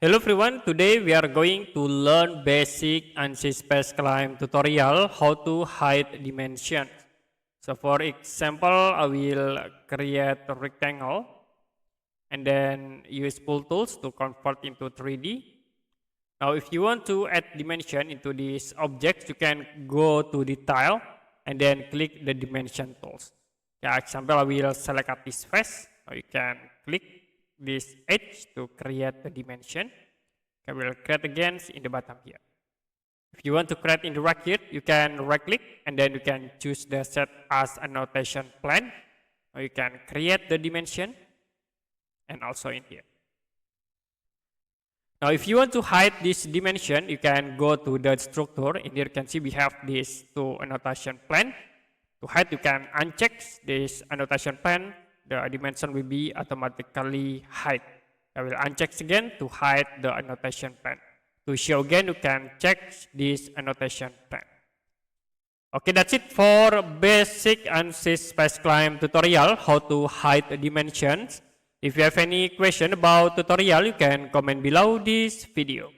Hello everyone, today we are going to learn basic Ansys Spaceclaim tutorial how to hide dimensions. So for example, I will create a rectangle and then use Pool Tools to convert into 3D. Now if you want to add dimension into this object, you can go to the tile and then click the dimension tools. For example, I will select up this face. Now you can click this edge to create the dimension. I will create again in the bottom here. If you want to create in the right here, you can right click and then you can choose the set as annotation plane. Now you can create the dimension and also in here. Now if you want to hide this dimension, you can go to the structure. In here you can see we have these two annotation plane. To hide, you can uncheck this annotation plane. The dimension will be automatically hide. I will uncheck again to hide the annotation plane. To show again, you can check this annotation plane. Okay, that's it for basic Ansys Spaceclaim tutorial, how to hide dimensions. If you have any question about tutorial, you can comment below this video.